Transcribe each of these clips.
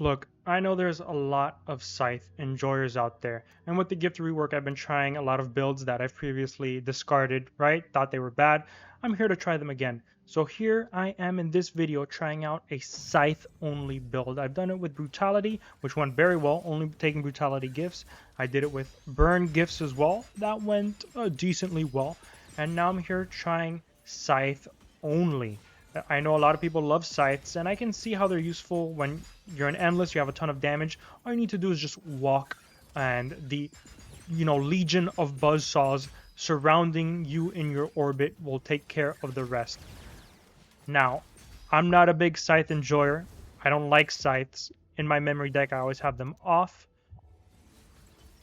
Look, I know there's a lot of Scythe enjoyers out there, and with the gift rework, I've been trying a lot of builds that I've previously discarded, right? Thought they were bad. I'm here to try them again. So here I am in this video trying out a Scythe only build. I've done it with Brutality, which went very well, only taking Brutality gifts. I did it with Burn gifts as well. That went decently well. And now I'm here trying Scythe only. I know a lot of people love scythes, and I can see how they're useful when you're in endless, you have a ton of damage. All you need to do is just walk, and the legion of buzzsaws surrounding you in your orbit will take care of the rest. Now, I'm not a big scythe enjoyer. I don't like scythes. In my memory deck, I always have them off.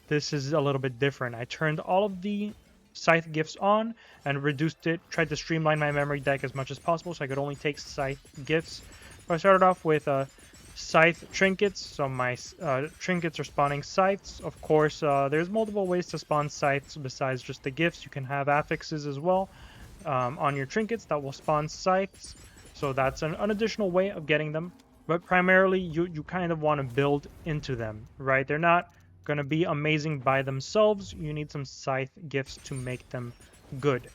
This is a little bit different. I turned all of the Scythe gifts on and reduced it, tried to streamline my memory deck as much as possible so I could only take Scythe gifts. So I started off with Scythe trinkets, so my trinkets are spawning Scythes. Of course, there's multiple ways to spawn Scythes besides just the gifts. You can have affixes as well on your trinkets that will spawn Scythes, so that's an additional way of getting them. But primarily, you kind of want to build into them, right? They're not going to be amazing by themselves. You need some Scythe gifts to make them good.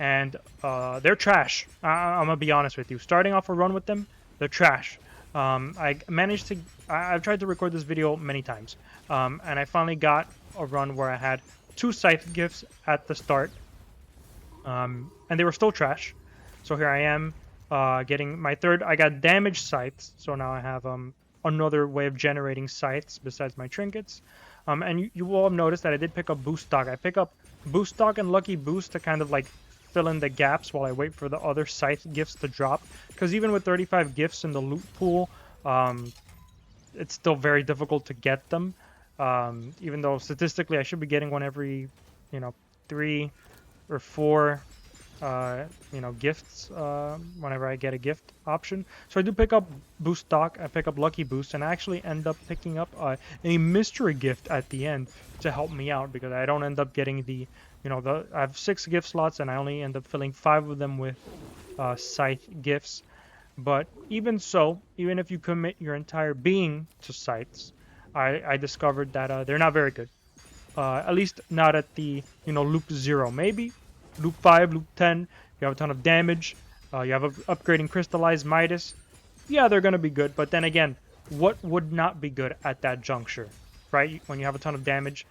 And they're trash. I'm going to be honest with you. Starting off a run with them, they're trash. I managed to... I've tried to record this video many times. And I finally got a run where I had 2 Scythe gifts at the start. And they were still trash. So here I am getting my third. I got damaged Scythes. So now I have another way of generating Scythes besides my trinkets. And you will have noticed that I did pick up Boost Stock. I pick up Boost Stock and Lucky Boost to kind of like fill in the gaps while I wait for the other Scythe gifts to drop. Because even with 35 gifts in the loot pool, it's still very difficult to get them. Even though statistically I should be getting one every, 3 or 4 gifts whenever I get a gift option. So I do pick up Boost Stock, I pick up Lucky Boost, and I actually end up picking up a mystery gift at the end to help me out, because I don't end up getting the, I have 6 gift slots and I only end up filling 5 of them with Scythe gifts. But even so, even if you commit your entire being to Scythes, I discovered that they're not very good. At least not at the, loop 0. Maybe loop 5, loop 10, you have a ton of damage. You have upgrading Crystallized Midas. Yeah, they're going to be good. But then again, what would not be good at that juncture, right? When you have a ton of damage,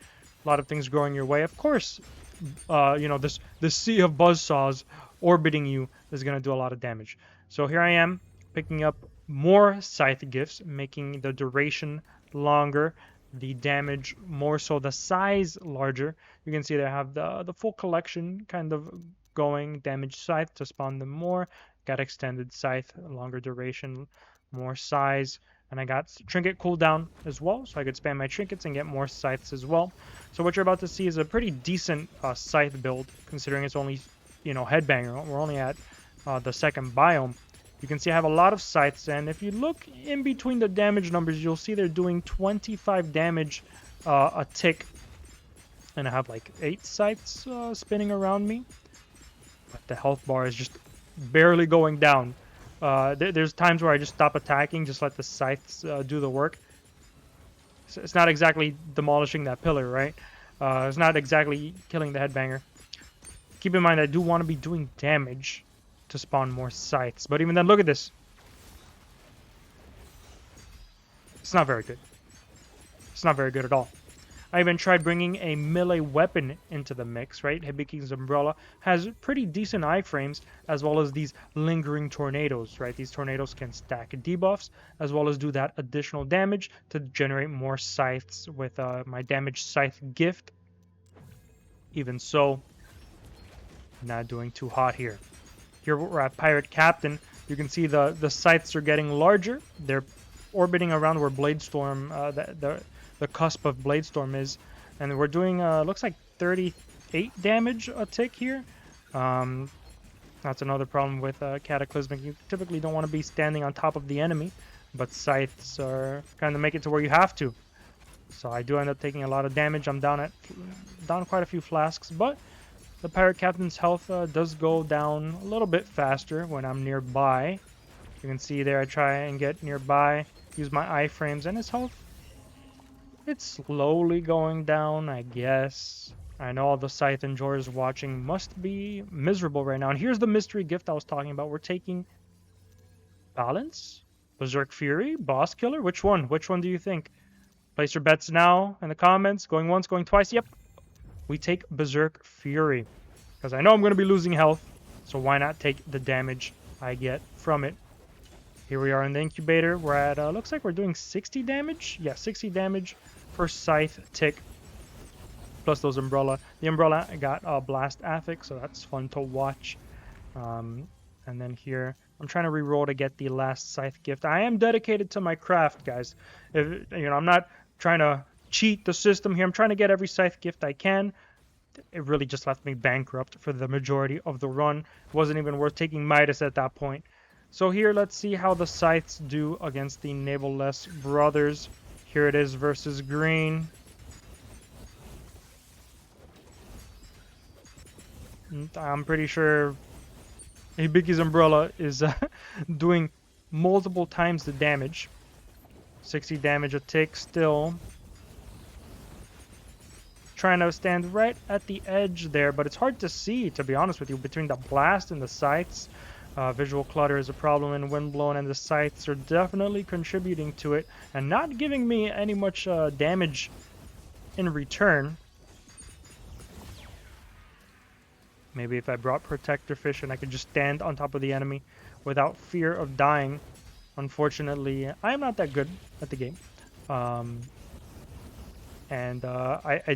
a lot of things going your way. Of course, this sea of buzzsaws orbiting you is going to do a lot of damage. So here I am picking up more Scythe gifts, making the duration longer, the damage more so, the size larger. You can see they have the full collection kind of going. Damage Scythe to spawn them more. Got extended Scythe, longer duration, more size. And I got trinket cooldown as well, so I could spam my trinkets and get more Scythes as well. So what you're about to see is a pretty decent Scythe build, considering it's only, Headbanger. We're only at the second biome. You can see I have a lot of Scythes, and if you look in between the damage numbers, you'll see they're doing 25 damage a tick. And I have like 8 Scythes spinning around me. But the health bar is just barely going down. There's times where I just stop attacking, just let the Scythes do the work. So it's not exactly demolishing that pillar, right? It's not exactly killing the Headbanger. Keep in mind, I do want to be doing damage to spawn more Scythes. But even then, look at this. It's not very good. It's not very good at all. I even tried bringing a melee weapon into the mix, right? Hibike's Umbrella has pretty decent iframes, as well as these lingering tornadoes, right? These tornadoes can stack debuffs, as well as do that additional damage to generate more Scythes with my damaged Scythe gift. Even so, not doing too hot here. Here we're at Pirate Captain. You can see the Scythes are getting larger. They're orbiting around where Bladestorm, the cusp of Bladestorm is. And we're doing, looks like 38 damage a tick here. That's another problem with Cataclysmic. You typically don't want to be standing on top of the enemy, but Scythes are kind of make it to where you have to. So I do end up taking a lot of damage. I'm down quite a few flasks, but the Pirate Captain's health does go down a little bit faster when I'm nearby. You can see there I try and get nearby, use my iframes, and his health, it's slowly going down, I guess. I know all the Scythe enjoyers watching must be miserable right now. And here's the mystery gift I was talking about. We're taking Balance, Berserk Fury, Boss Killer. Which one? Which one do you think? Place your bets now in the comments. Going once, going twice. Yep. We take Berserk Fury. Because I know I'm going to be losing health. So why not take the damage I get from it? Here we are in the incubator. We're at, looks like we're doing 60 damage. Yeah, 60 damage per Scythe tick. Plus those Umbrella. The Umbrella got Blast Affix, so that's fun to watch. And then here, I'm trying to reroll to get the last Scythe gift. I am dedicated to my craft, guys. If, you know, I'm not trying to cheat the system here. I'm trying to get every Scythe gift I can. It really just left me bankrupt for the majority of the run. It wasn't even worth taking Midas at that point. So here, let's see how the Scythes do against the Naval-less brothers. Here it is versus green. I'm pretty sure Hibiki's Umbrella is doing multiple times the damage. 60 damage a tick still. Trying to stand right at the edge there, but it's hard to see, to be honest with you, between the blast and the Scythes. Visual clutter is a problem in Windblown, and the Scythes are definitely contributing to it and not giving me any much damage in return. Maybe if I brought Protector Fish and I could just stand on top of the enemy without fear of dying. Unfortunately, I'm not that good at the game. I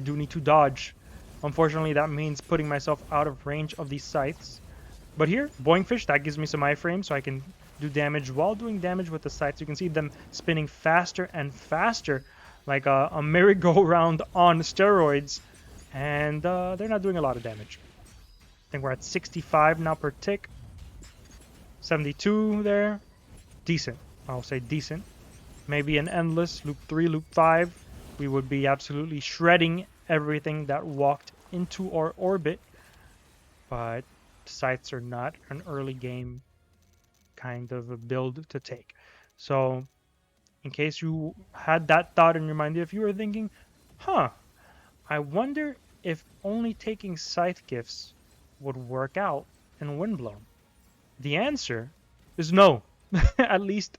do need to dodge. Unfortunately, that means putting myself out of range of these Scythes. But here, Boing Fish, that gives me some iframes so I can do damage while doing damage with the Scythes. You can see them spinning faster and faster, like a merry-go-round on steroids. And they're not doing a lot of damage. I think we're at 65 now per tick. 72 there. Decent. I'll say decent. Maybe an endless loop 3, loop 5. We would be absolutely shredding everything that walked into our orbit. But Scythes are not an early game kind of a build to take. So in case you had that thought in your mind, if you were thinking, huh, I wonder if only taking Scythe gifts would work out in Windblown. The answer is no. At least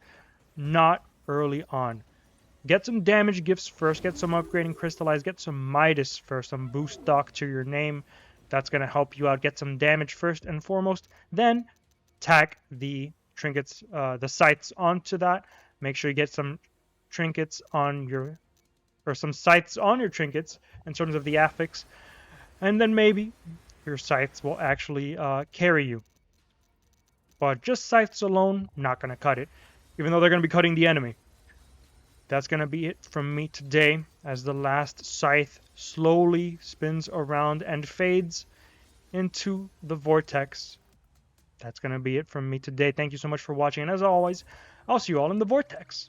not early on. Get some damage gifts first, get some upgrading crystallize, get some Midas first, some boost stock to your name. That's going to help you out. Get some damage first and foremost. Then tack the trinkets, the Scythes onto that. Make sure you get some trinkets on your, or some Scythes on your trinkets in terms of the affix. And then maybe your Scythes will actually carry you. But just Scythes alone, not going to cut it. Even though they're going to be cutting the enemy. That's going to be it from me today as the last Scythe slowly spins around and fades into the vortex. That's going to be it from me today. Thank you so much for watching. And as always, I'll see you all in the vortex.